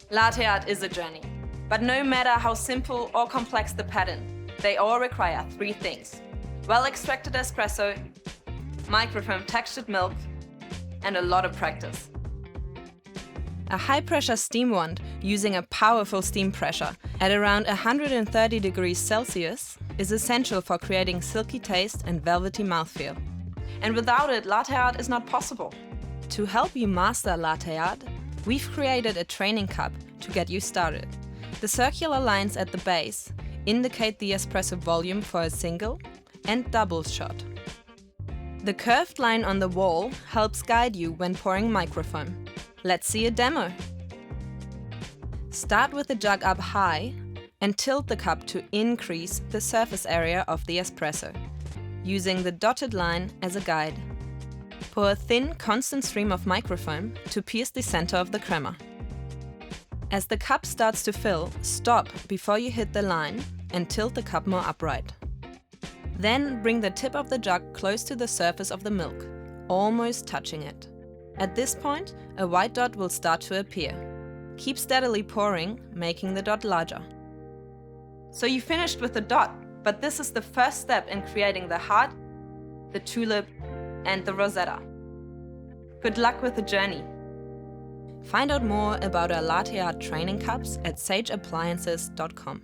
Latte art is a journey, but no matter how simple or complex the pattern, they all require three things: well-extracted espresso, microfoam textured milk, and a lot of practice. A high-pressure steam wand using a powerful steam pressure at around 130 degrees Celsius is essential for creating silky taste and velvety mouthfeel. And without it, latte art is not possible. To help you master latte art, we've created a training cup to get you started. The circular lines at the base indicate the espresso volume for a single and double shot. The curved line on the wall helps guide you when pouring microfoam. Let's see a demo. Start with the jug up high and tilt the cup to increase the surface area of the espresso, using the dotted line as a guide. Pour a thin, constant stream of microfoam to pierce the center of the crema. As the cup starts to fill, stop before you hit the line and tilt the cup more upright. Then bring the tip of the jug close to the surface of the milk, almost touching it. At this point, a white dot will start to appear. Keep steadily pouring, making the dot larger. So you finished with the dot, but this is the first step in creating the heart, the tulip, and the rosetta. Good luck with the journey. Find out more about our latte art training cups at sageappliances.com.